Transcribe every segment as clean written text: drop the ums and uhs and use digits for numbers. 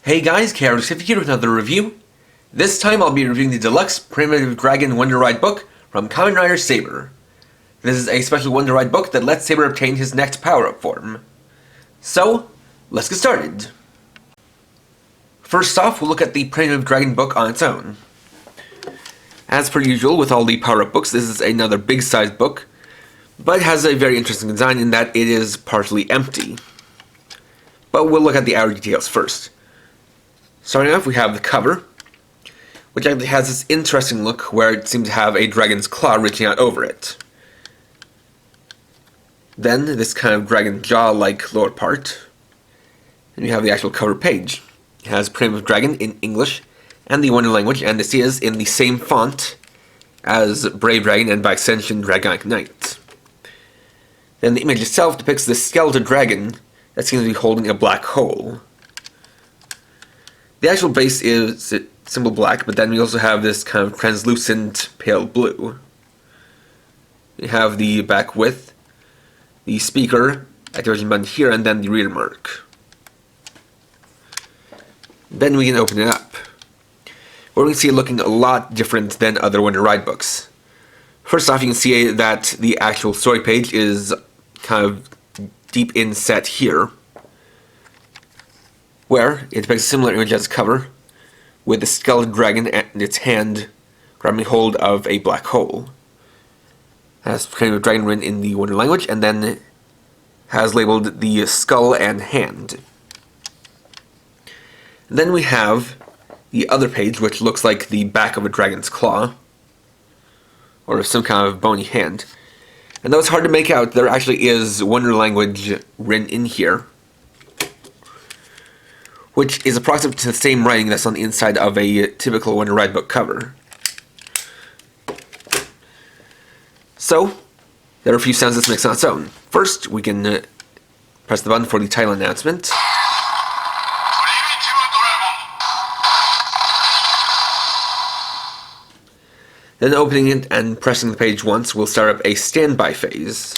Hey guys, Chaotic here with another review. This time I'll be reviewing the deluxe Primitive Dragon Wonder Ride book from Kamen Rider Saber. This is a special Wonder Ride book that lets Saber obtain his next power-up form. So, let's get started. First off, we'll look at the Primitive Dragon book on its own. As per usual with all the power-up books, this is another big-sized book, but it has a very interesting design in that it is partially empty. But we'll look at the outer details first. Starting off, we have the cover, which actually has this interesting look where it seems to have a dragon's claw reaching out over it. Then, this kind of dragon jaw-like lower part. And we have the actual cover page. It has Primitive Dragon in English and the Wonder language, and this is in the same font as Brave Dragon and by extension Dragonic Knight. Then the image itself depicts this skeletal dragon that seems to be holding a black hole. The actual base is simple black, but then we also have this kind of translucent pale blue. We have the back width, the speaker, activation button here, and then the reader mark. Then we can open it up, where we can see it looking a lot different than other Wonder Ride books. First off, you can see that the actual story page is kind of deep inset here, where it depicts a similar image as cover, with the skeleton dragon and its hand grabbing hold of a black hole. It has kind of dragon written in the Wonder language, and then has labeled the skull and hand. Then we have the other page, which looks like the back of a dragon's claw, or some kind of bony hand. And though it's hard to make out, there actually is Wonder language written in here, which is approximate to the same writing that's on the inside of a typical Wonder Ride book cover. So, there are a few sounds this makes on its own. First, we can press the button for the title announcement. Then opening it and pressing the page once will start up a standby phase.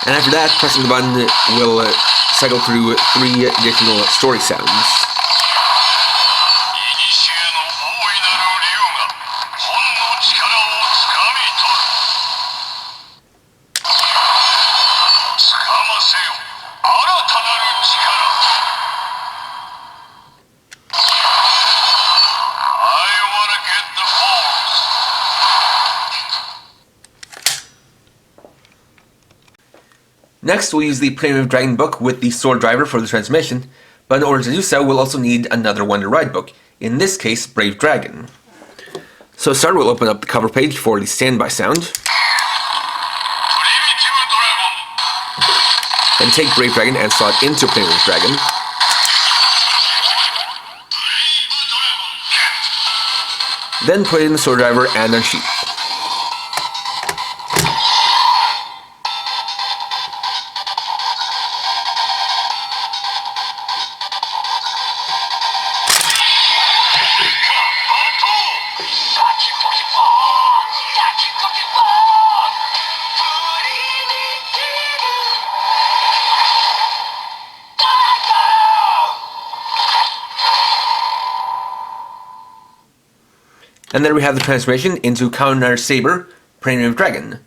And after that, pressing the button will cycle through 3 additional story sounds. Next, we'll use the Primitive Dragon book with the sword driver for the transmission, but in order to do so, we'll also need another Wonder Ride book, in this case, Brave Dragon. So to start, we'll open up the cover page for the standby sound, then take Brave Dragon and slot into Primitive Dragon. Then put in the sword driver and unsheath. And then we have the transformation into Kamen Rider Saber, Primitive Dragon.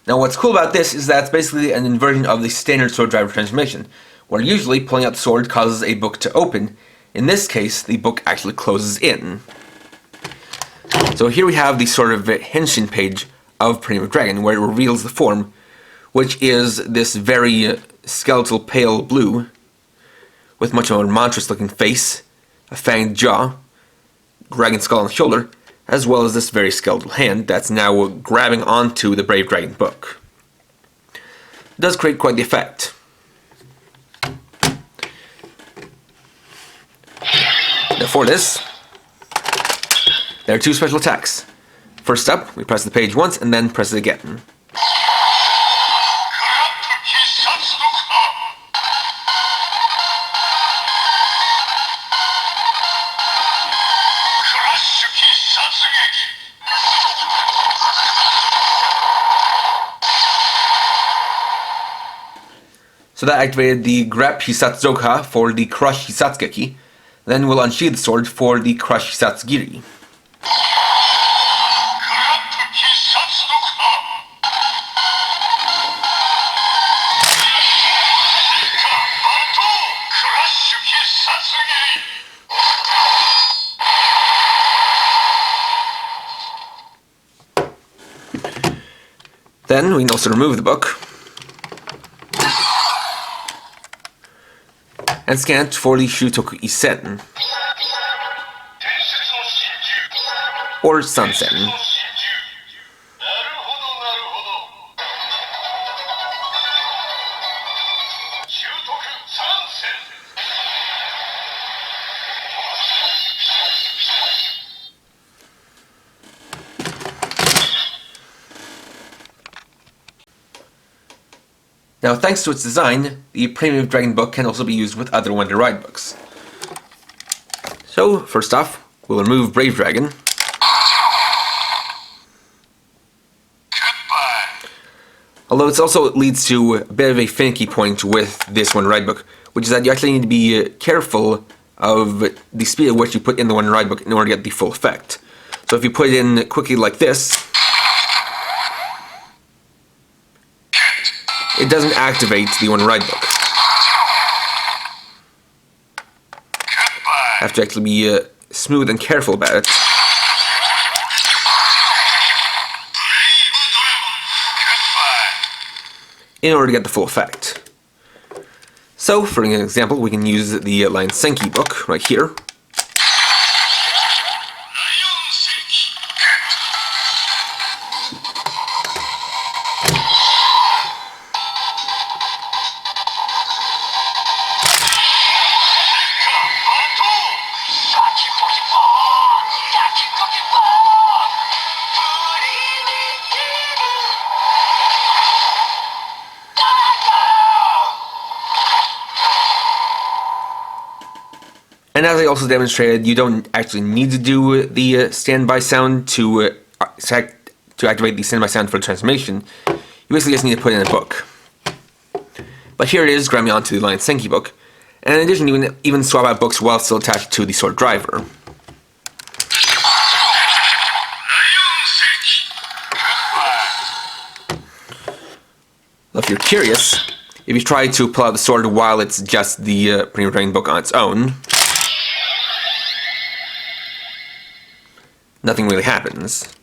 Now what's cool about this is that it's basically an inversion of the standard sword driver transformation, where usually pulling out the sword causes a book to open. In this case, the book actually closes in. So here we have the sort of henshin page of Primitive Dragon, where it reveals the form, which is this very skeletal pale blue, with much more monstrous looking face, a fanged jaw, dragon skull on the shoulder, as well as this very skeletal hand that's now grabbing onto the Brave Dragon book. It does create quite the effect. Now for this, there are 2 special attacks. First up, we press the page once and then press it again. So that activated the Grap Hissatsu Dokuha for the Crush Hissatsu. Then we'll unsheathe the sword for the Crush Hissatsu Giri. Then we can also remove the book and scan it for the Shutoku Isen or Sansen. Now, thanks to its design, the Premium Dragon book can also be used with other Wonder Ride books. So, first off, we'll remove Brave Dragon. Although this also leads to a bit of a finicky point with this Wonder Ride book, which is that you actually need to be careful of the speed at which you put in the Wonder Ride book in order to get the full effect. So if you put it in quickly like this, it doesn't activate the Wonder Ride book. You have to actually be smooth and careful about it. In order to get the full effect. So, for an example, we can use the Lion Senki book right here. And as I also demonstrated, you don't actually need to do the standby sound to activate the standby sound for the transformation. You basically just need to put in a book. But here it is, grabbing me onto the Lion Senki book. And in addition, you can even swap out books while still attached to the sword driver. Well, if you're curious, if you try to pull out the sword while it's just the Premium Dragon book on its own, nothing really happens.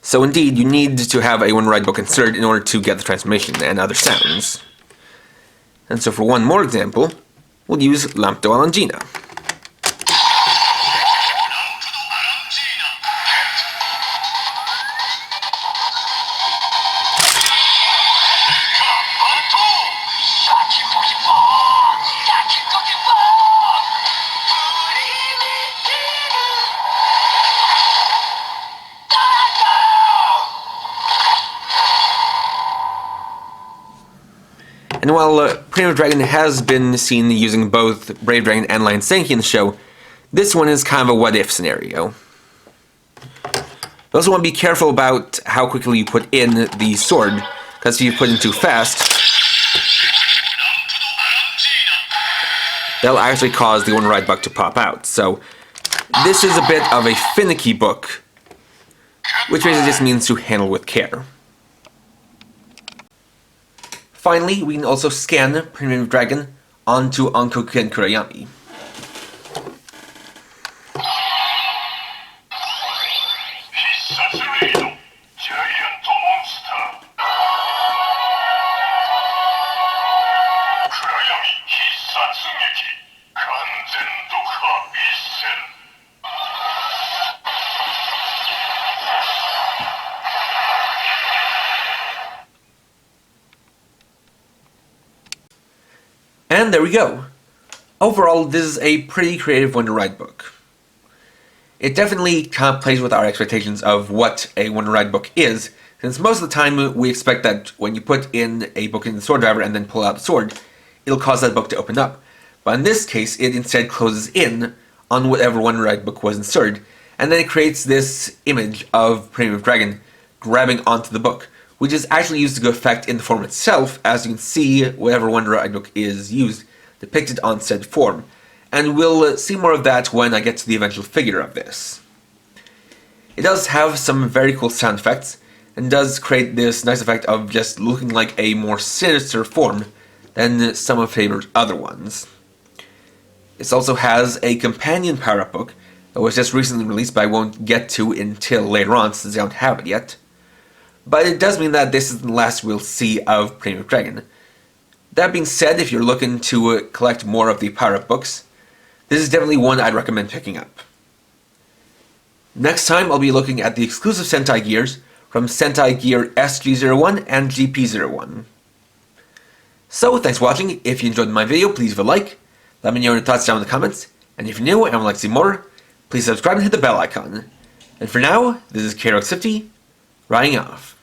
So indeed, you need to have a Wonder Ride book inserted in order to get the transformation and other sounds. And so for one more example, we'll use Lampdo Alangina. And while Premium Dragon has been seen using both Brave Dragon and Lion Senki in the show, this one is kind of a what-if scenario. You also want to be careful about how quickly you put in the sword, because if you put in too fast, that'll actually cause the Wonder Ride book to pop out. So this is a bit of a finicky book, which basically just means to handle with care. Finally, we can also scan Premium Dragon onto Ankoku Kurayami. And there we go. Overall, this is a pretty creative Wonder Ride book. It definitely kind of plays with our expectations of what a Wonder Ride book is, since most of the time we expect that when you put in a book in the sword driver and then pull out the sword, it'll cause that book to open up. But in this case, it instead closes in on whatever Wonder Ride book was inserted, and then it creates this image of Premium Dragon grabbing onto the book, which is actually used to good effect in the form itself, as you can see whatever Wonder Ride book is used depicted on said form, and we'll see more of that when I get to the eventual figure of this. It does have some very cool sound effects, and does create this nice effect of just looking like a more sinister form than some of Saber's other ones. This also has a companion power-up book that was just recently released, but I won't get to until later on since I don't have it yet. But it does mean that this is the last we'll see of Premium Dragon. That being said, if you're looking to collect more of the power-up books, this is definitely one I'd recommend picking up. Next time I'll be looking at the exclusive Sentai gears from Sentai Gear SG01 and GP01. So, thanks for watching. If you enjoyed my video, please leave a like, let me know your thoughts down in the comments, and if you're new and would like to see more, please subscribe and hit the bell icon. And for now, this is K-Rock50, riding off.